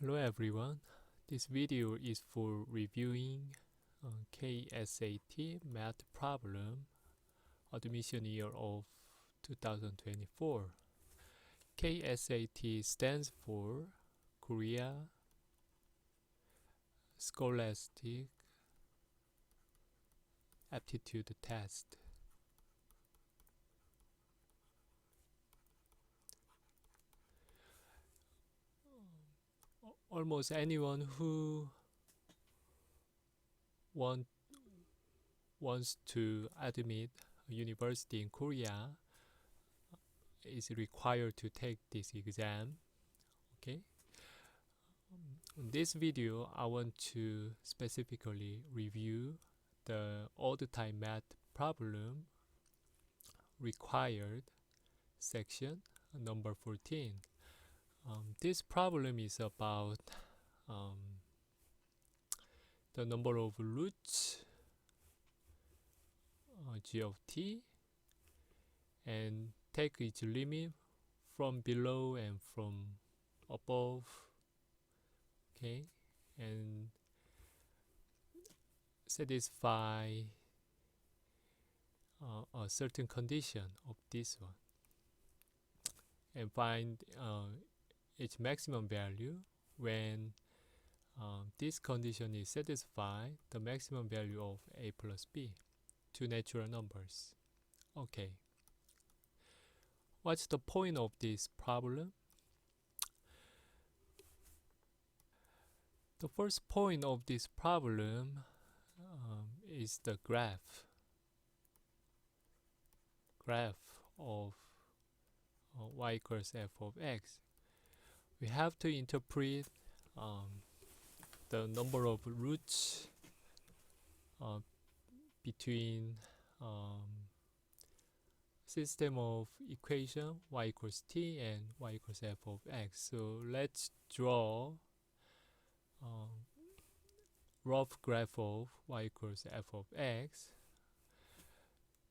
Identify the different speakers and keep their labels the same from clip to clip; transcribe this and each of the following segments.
Speaker 1: Hello everyone, this video is for reviewing KSAT math problem admission year of 2024. KSAT stands for Korea Scholastic Aptitude Test. Almost anyone who wants to admit a university in Korea is required to take this exam. Okay. In this video, I want to specifically review the odd-time math problem required section number 14. This problem is about the number of roots g of t, and take its limit from below and from above, okay, and satisfy a certain condition of this one, and find its maximum value when this condition is satisfied, the maximum value of a plus b, two natural numbers. Okay, what's the point of this problem? The first point of this problem is the graph of y equals f of x. We have to interpret the number of roots between system of equation y equals t and y equals f of x. So let's draw rough graph of y equals f of x.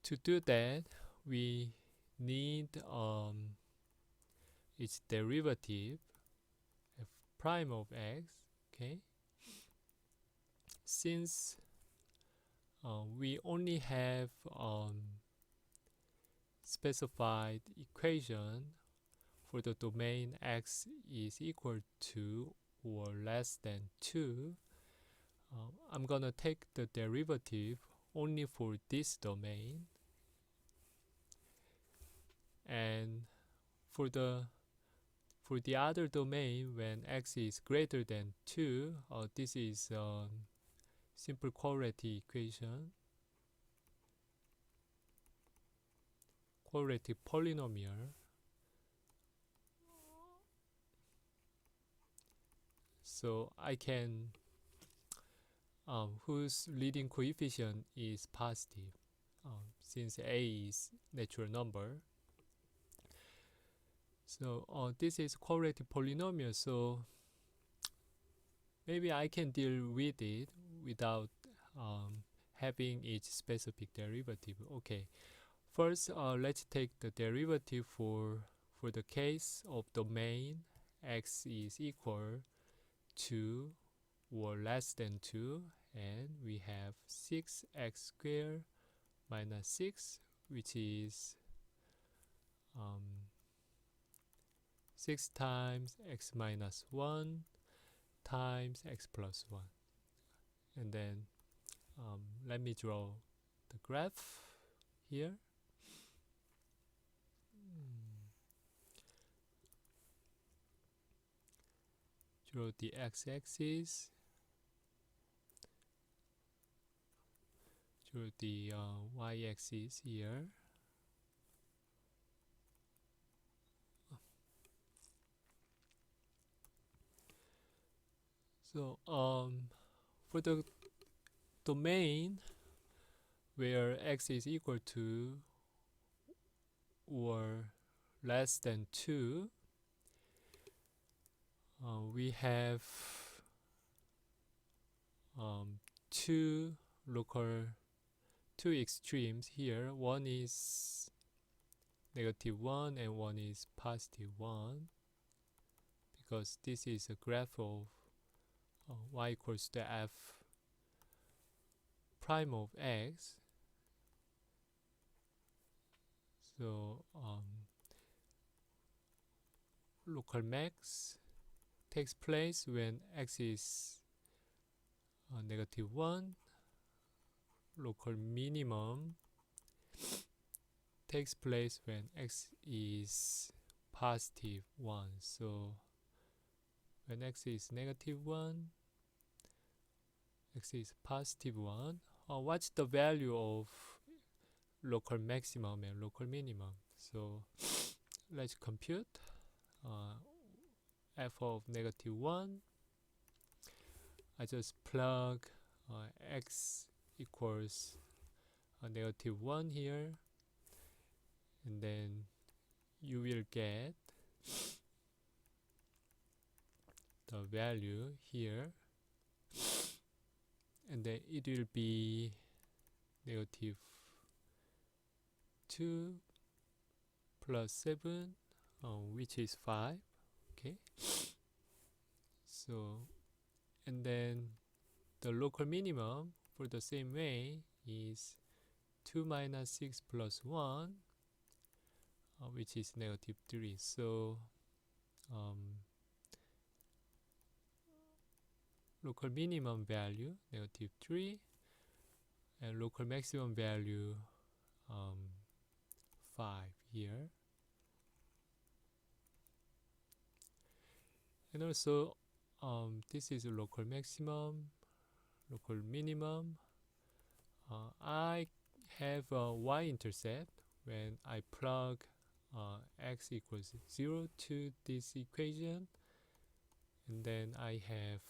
Speaker 1: To do that, we need its derivative, f prime of x. Okay, since we only have specified equation for the domain x is equal to or less than 2, I'm gonna take the derivative only for this domain, and for the other domain when x is greater than 2, this is simple quadratic equation, quadratic polynomial. So I can whose leading coefficient is positive, since a is natural number. So this is quadratic polynomial, so maybe I can deal with it without having its specific derivative. Okay, first let's take the derivative for the case of domain x is equal to or less than 2, and we have 6x squared minus 6, which is 6 times x minus 1 times x plus 1. And then let me draw the graph here. Draw the x-axis, draw the y-axis here. So for the domain where x is equal to or less than 2, we have two extremes here. One is -1 and one is +1, because this is a graph of y equals to f prime of x. So local max takes place when x is -1. Local minimum takes place when x is +1. So when x is -1, x is +1. What's the value of local maximum and local minimum? So let's compute f of -1. I just plug x equals -1 here, and then you will get the value here, and then it will be -2 plus 7, which is 5. Okay, so and then the local minimum for the same way is 2 minus 6 plus 1, which is -3. So local minimum value -3, and local maximum value 5 here. And also this is a local maximum, local minimum. I have a y-intercept when I plug x equals 0 to this equation, and then I have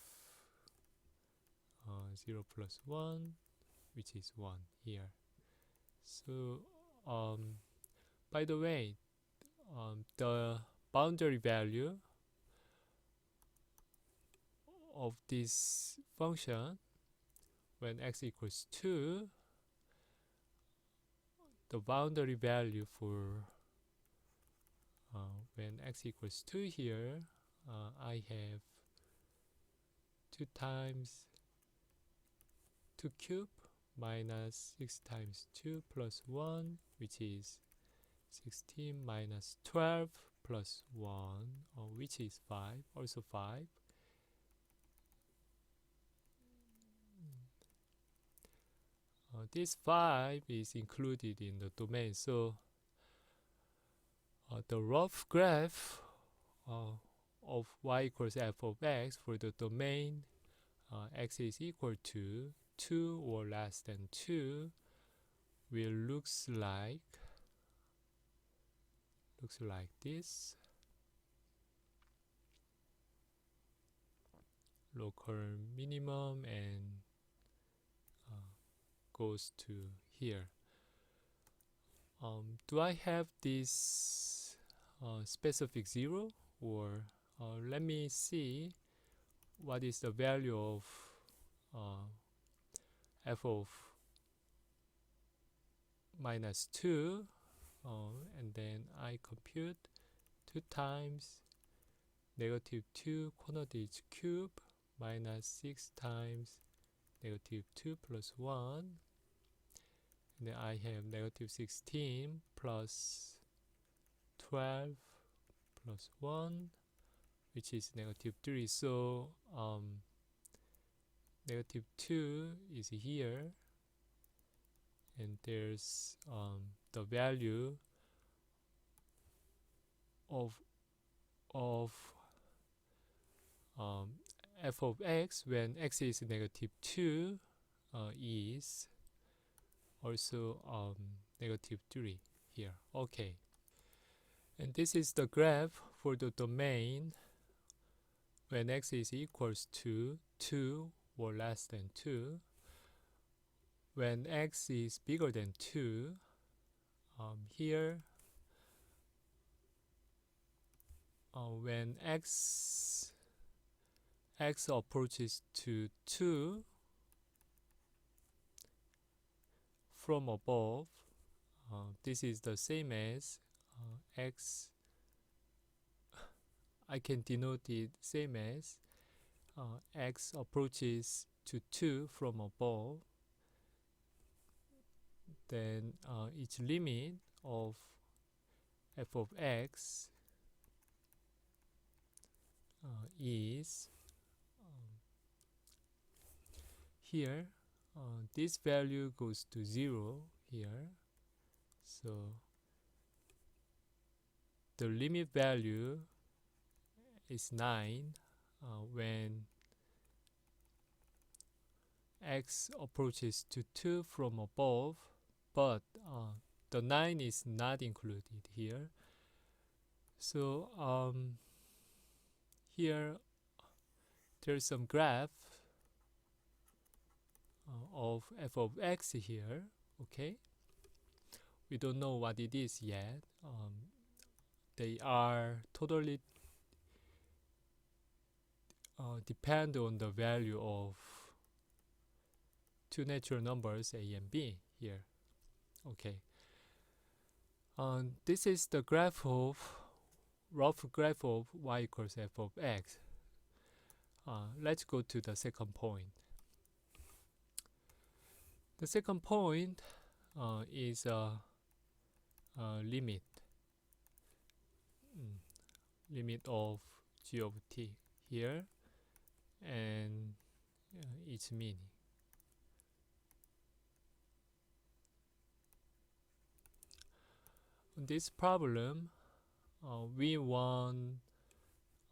Speaker 1: 0 plus 1, which is 1 here. So by the way, the boundary value of this function when x equals 2, the boundary value for when x equals 2 here, I have 2 times 2 cube minus 6 times 2 plus 1, which is 16 minus 12 plus 1, which is 5, also 5. This 5 is included in the domain, so the rough graph of y equals f of x for the domain x is equal to 2 or less than 2 will looks like this. Local minimum and goes to here. Do I have this specific 0, or let me see what is the value of f of -2, and then I compute 2 times -2 quantity cube minus 6 times -2 plus 1, and then I have -16 plus 12 plus 1, which is -3. So -2 is here, and there's the value of f of x when x is -2 is also -3 here. Okay, and this is the graph for the domain when x is equals to 2 or less than 2. When x is bigger than 2, here when x approaches to 2 from above, this is the same as x I can denote it same as x approaches to 2 from above, then its limit of f of x is here. This value goes to 0 here, so the limit value is 9 when x approaches to 2 from above, but the 9 is not included here. So here there's some graph of f of x here. Okay, we don't know what it is yet. They are totally depend on the value of two natural numbers a and b here. Okay, this is the graph of rough graph of y equals f of x. Let's go to the second point. The second point is a limit limit of g of t here, and its meaning. In this problem, we want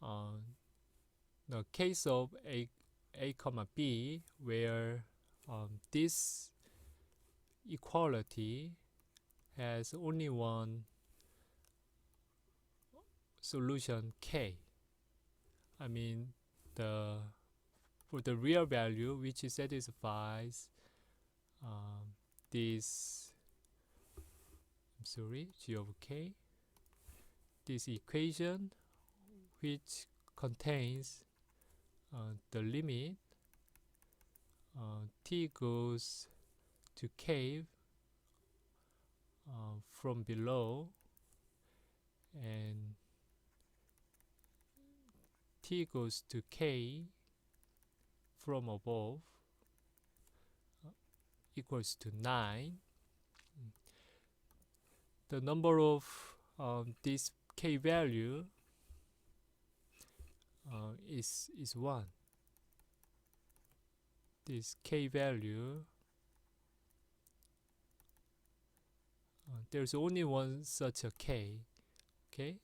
Speaker 1: the case of a comma b, where this equality has only one solution k. I mean, for the real value which satisfies this g of k, this equation which contains the limit t goes to k from below, and t goes to k from above equals to 9. The number of this k value is 1. This k value, there's only one such a k, okay,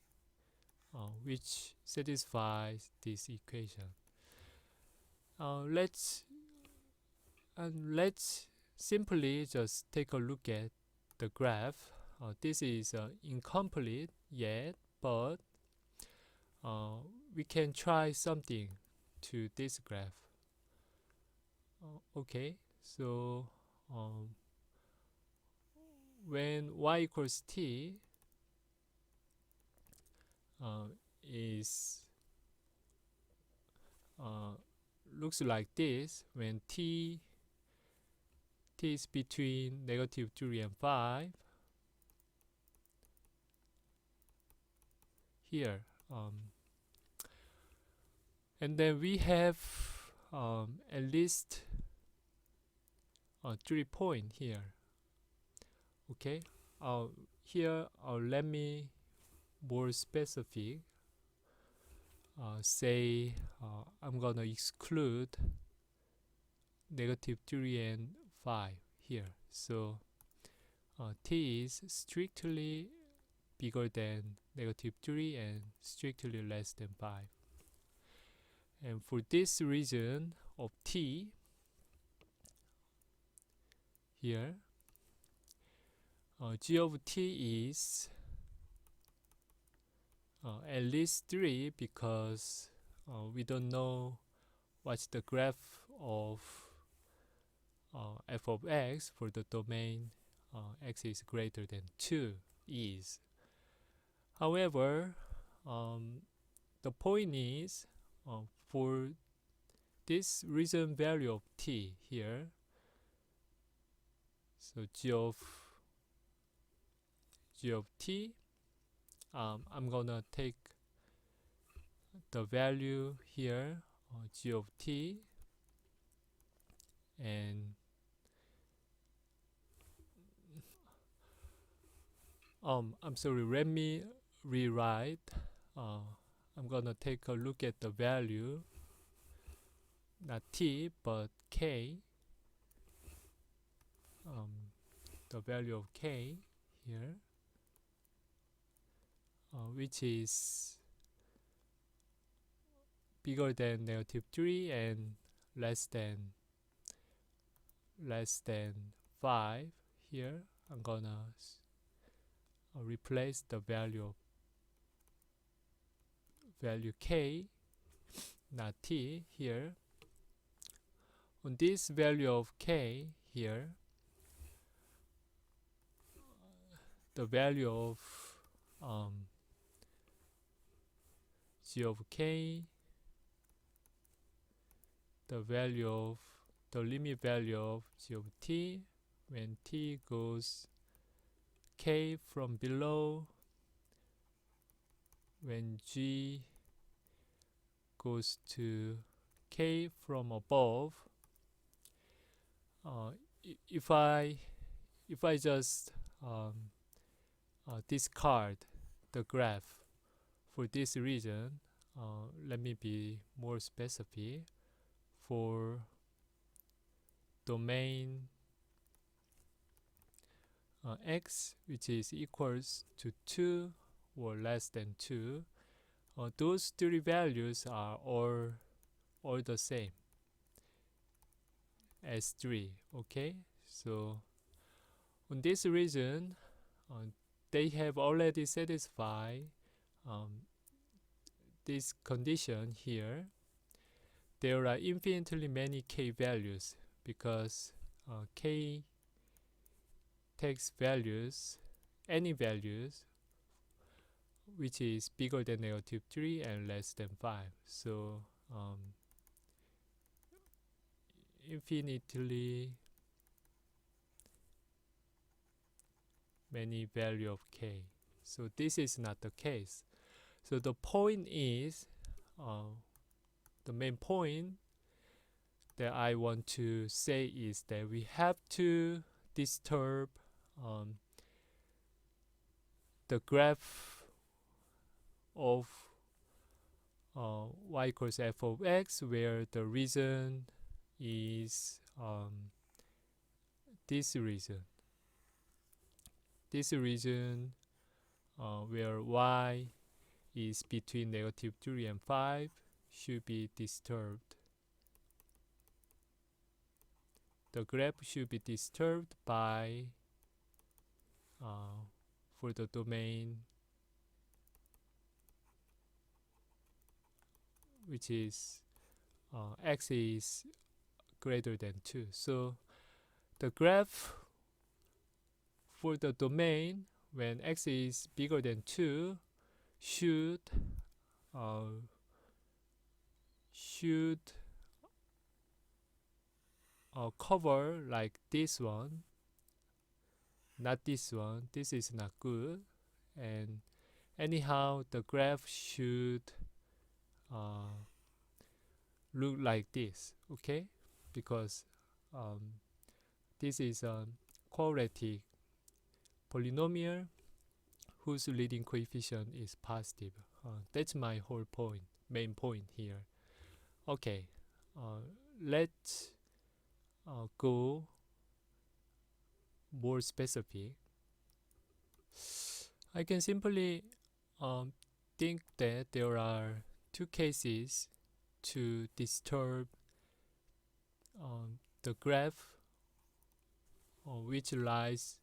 Speaker 1: which satisfies this equation. Let's simply just take a look at the graph. This is incomplete yet, but we can try something to this graph. Okay, so when y equals t is looks like this, when t is between -3 and 5 here, and then we have at least 3 points here. Okay, here let me more specific. Say I'm gonna exclude -3 and 5 here. So t is strictly bigger than -3 and strictly less than 5. And for this region of t here, g of t is at least 3, because we don't know what's the graph of f of x for the domain x is greater than 2 is. However, the point is, for this region value of t here, so g of t, I'm gonna take the value here, g of t, and I'm sorry, let me rewrite. I'm gonna take a look at the value, not t but k, the value of k here, which is bigger than -3 and less than 5 here. I'm gonna replace the value k, not t, here. On this value of k here, the value of g of k, the limit value of g of t when t goes k from below, when g goes to k from above. If I just discard the graph for this region, let me be more specific. For domain x, which is equals to 2 or less than 2, those three values are all the same as 3. Okay, so on this region, they have already satisfied this condition here. There are infinitely many k values because k takes values, any values, which is bigger than -3 and less than 5. So infinitely many value of k. So this is not the case. So the point is, the main point that I want to say is that we have to disturb the graph of y equals f of x, where the reason is this region. This region where y is between -3 and 5 should be disturbed. The graph should be disturbed by for the domain which is x is greater than 2. So the graph for the domain when x is bigger than 2 should cover like this one, not this one. This is not good. And anyhow, the graph should look like this, okay? Because this is a quadratic polynomial whose leading coefficient is positive. That's my whole point, main point here. Okay, let's go more specific. I can simply think that there are two cases to disturb the graph which lies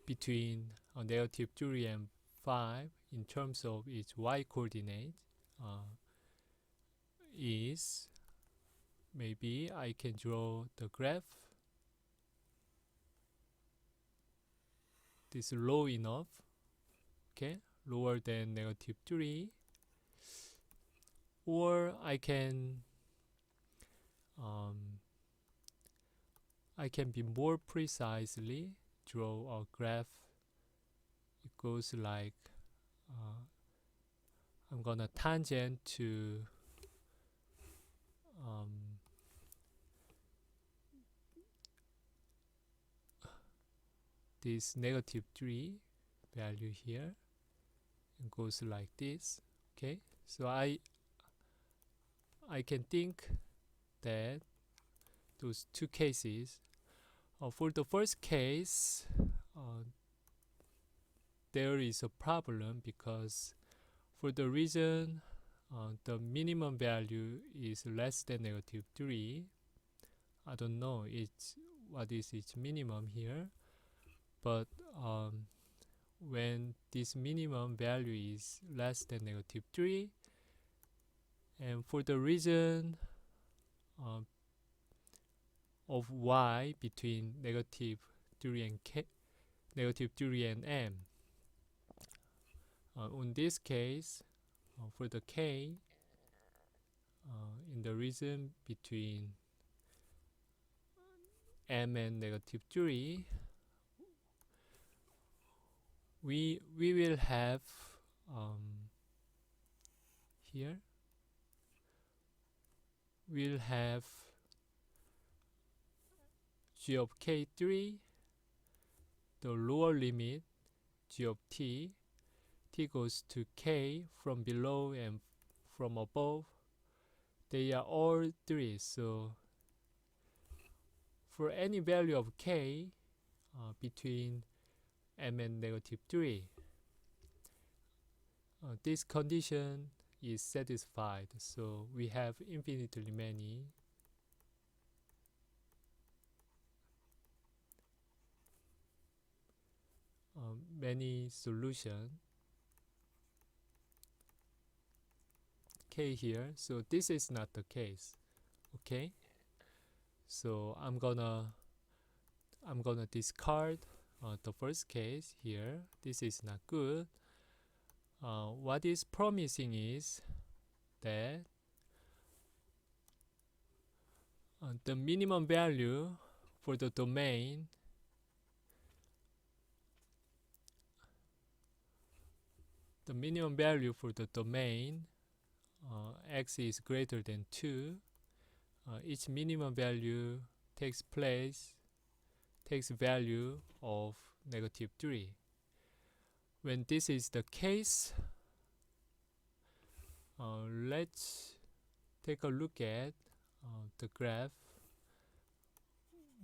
Speaker 1: between -3 and 5 in terms of its y coordinate. Is maybe I can draw the graph. This is low enough, okay, lower than -3, or I can be more precisely draw a graph. It goes like I'm gonna tangent to this negative 3 value here, and goes like this. Okay, so I can think that those two cases, for the first case, there is a problem because for the reason the minimum value is less than negative 3. I don't know what is its minimum here, but when this minimum value is less than negative 3, and for the reason of y between negative 3 and negative 3 and m, in this case, for the k, in the region between m and negative 3, we will have here we'll have g of k3, the lower limit g of t goes to k from below and from above. They are all 3, so for any value of k between m and negative 3, this condition is satisfied, so we have infinitely many solutions k here. So this is not the case. Okay, so I'm gonna discard the first case here. This is not good. What is promising is that the minimum value for the domain x is greater than 2, each minimum value takes value of negative 3. When this is the case, let's take a look at the graph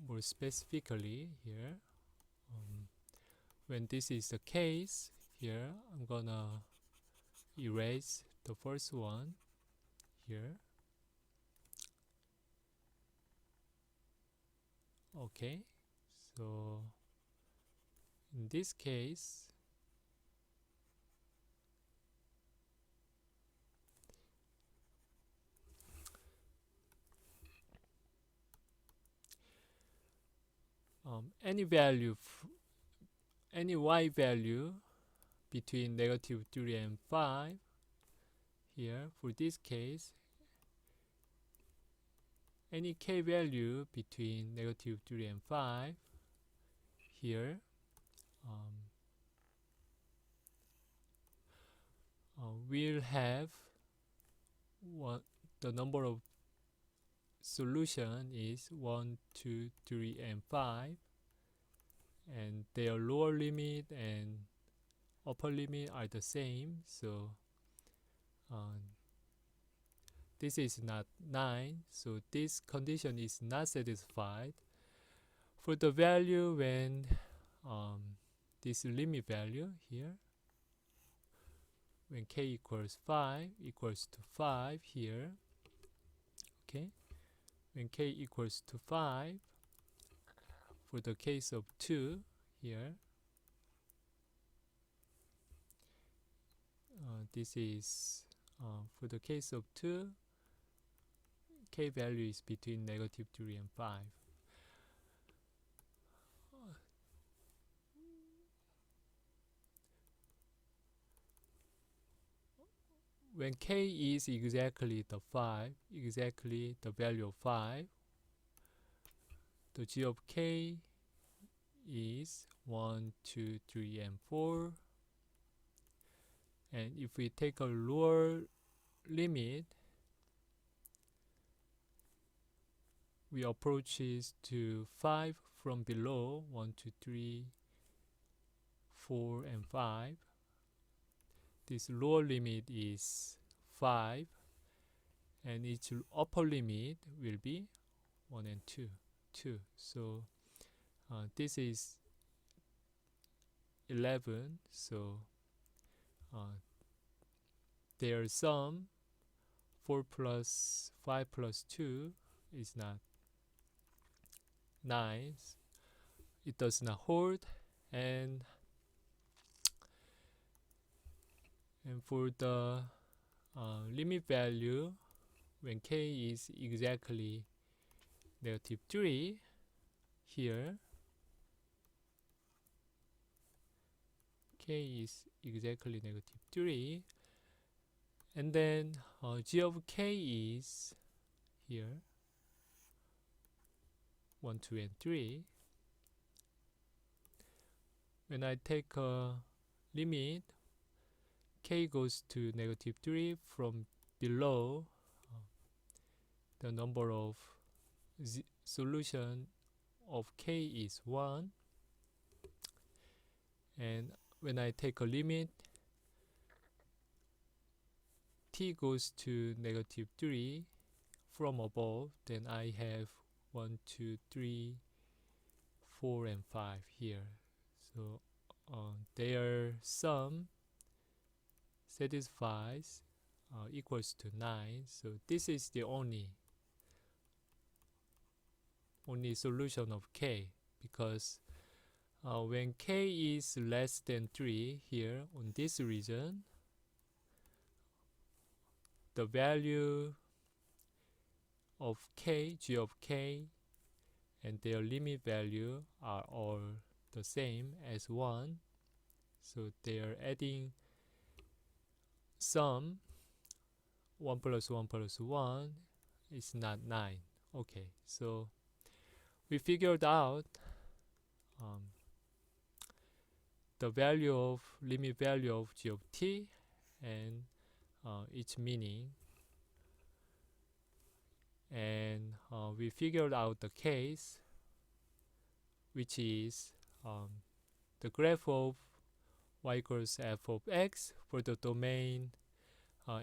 Speaker 1: more specifically here. When this is the case here, I'm gonna erase the first one here. Okay, so in this case, any y value between negative 3 and 5 here, for this case, any k value between negative 3 and 5 here, we'll have the number of solution is 1, 2, 3, and 5, and their lower limit and upper limit are the same, so this is not 9, so this condition is not satisfied. For the value when this limit value here, when k equals 5 equals to 5 here, okay, when k equals to 5, for the case of 2 here, this is for the case of 2, k value is between negative 3 and 5. When k is exactly the value of 5, the g of k is 1, 2, 3, and 4, And if we take a lower limit, we approach it to 5 from below, 1, 2, 3, 4, and 5. This lower limit is 5, and its upper limit will be 1 and 2. So this is 11. So their sum 4 plus 5 plus 2 is not 9. It does not hold. And for the limit value, when k is exactly negative 3, here k is exactly negative 3, and then g of k is here 1, 2, and 3. When I take a limit, k goes to negative 3 from below, the number of solution of k is 1. And when I take a limit, t goes to negative 3 from above, then I have 1, 2, 3, 4, and 5 here. So their sum satisfies equals to 9. So this is the only solution of k, because when k is less than 3 here on this region, the value of k, g of k, and their limit value are all the same as 1. So they are adding sum 1 plus 1 plus 1 is not 9. Okay, so we figured out the value of limit value of g of t and its meaning, and we figured out the case, which is the graph of y equals f of x for the domain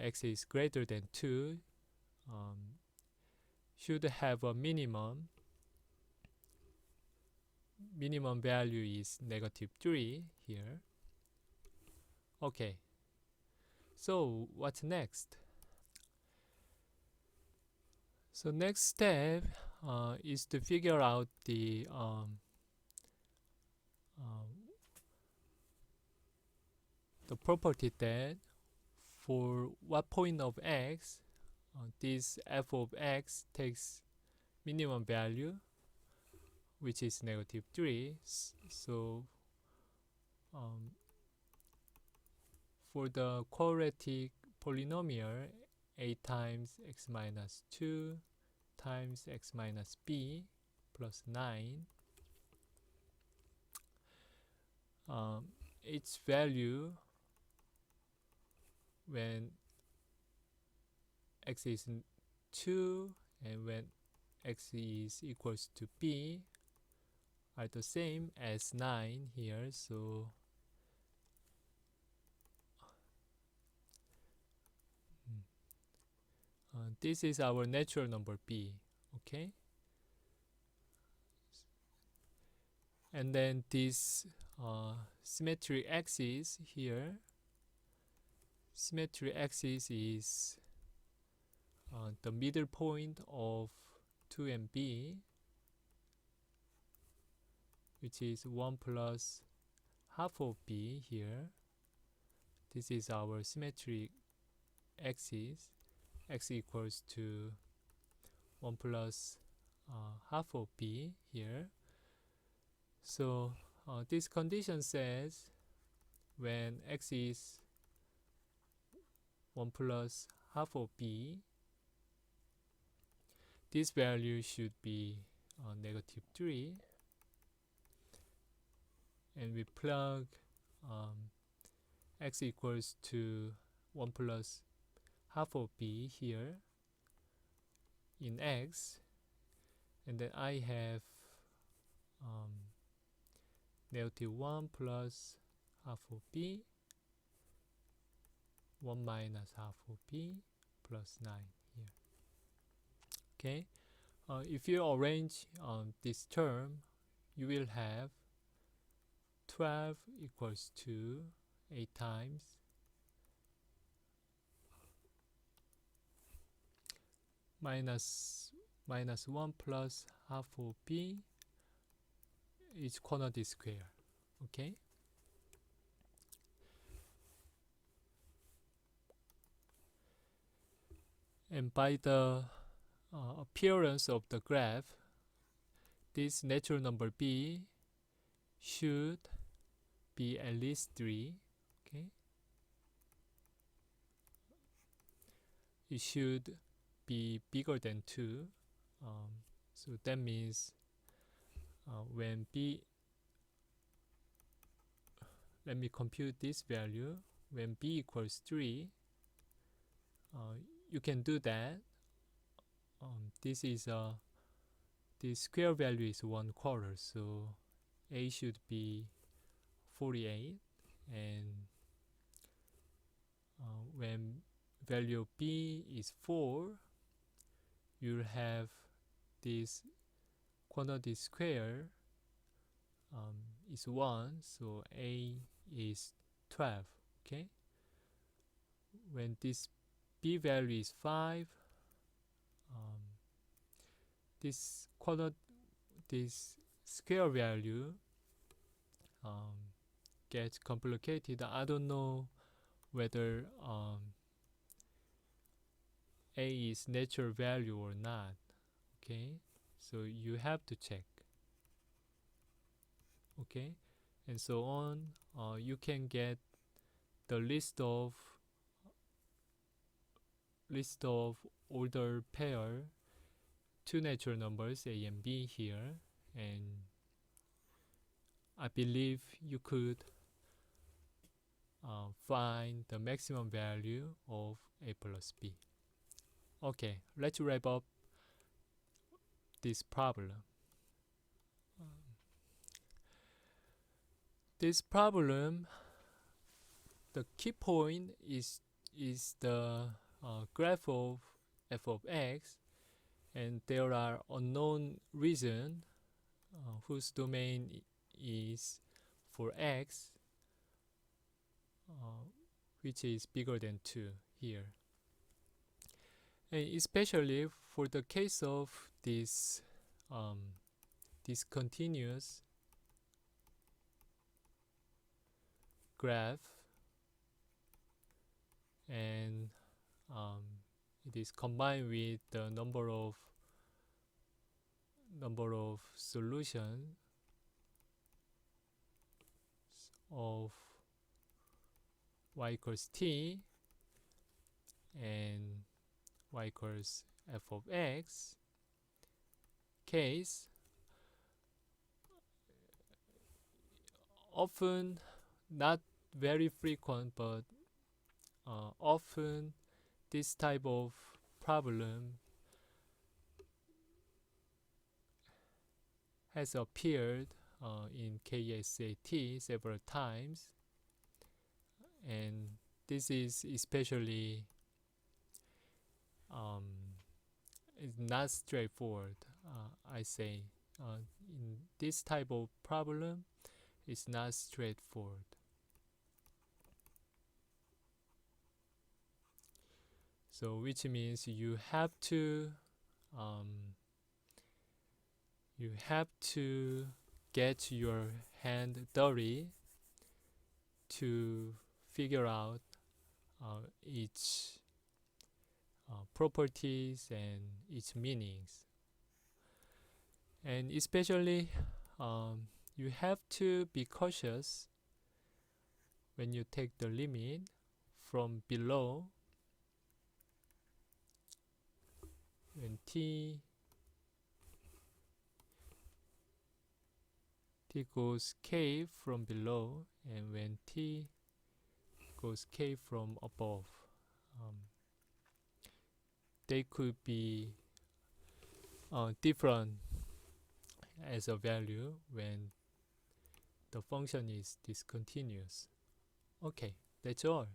Speaker 1: x is greater than 2 should have a minimum value is negative 3 here. Okay, so what's next? So next step is to figure out the property that for what point of x this f of x takes minimum value, which is negative 3. So for the quadratic polynomial a times x minus 2 times x minus b plus 9, its value when x is 2 and when x is equals to b are the same as 9 here. So this is our natural number b. Okay, and then this symmetry axis here, symmetry axis is the middle point of 2 and b, which is 1 plus half of b here. This is our symmetry axis. X equals to 1 plus half of b here. So this condition says when x is 1 plus half of b, this value should be negative 3, and we plug x equals to 1 plus half of b here in x, and then I have negative 1 plus half of b, 1 minus half of b plus 9 here. Okay, if you arrange this term, you will have 12 equals to 8 times minus 1 plus half of b is quantity square. Okay, and by the appearance of the graph, this natural number b should be at least 3. Okay, it should be bigger than 2. So that means when b, let me compute this value. When b equals 3, you can do that. This square value is 1/4, so a should be 48, and when value of b is 4, you'll have this quantity square is 1, so a is 12. Okay, when this b value is 5, this square value gets complicated. I don't know whether a is natural value or not. Okay, so you have to check. Okay, and so on. You can get the list of order pair, two natural numbers a and b here, and I believe you could find the maximum value of a plus b. Okay, let's wrap up this problem. This problem, the key point is the graph of f of x, and there are unknown regions whose domain is for x, which is bigger than 2 here. And especially for the case of this discontinuous graph, and it is combined with the number of solutions of y equals t and y equals f of x case, often, not very frequent, but often this type of problem has appeared in KSAT several times, and this is especially it's not straightforward. I say in this type of problem, it's not straightforward. So which means you have to get your hand dirty to figure out its properties and its meanings. And especially you have to be cautious when you take the limit from below. When t goes k from below, and when t equals k from above, they could be different as a value when the function is discontinuous. Okay, that's all.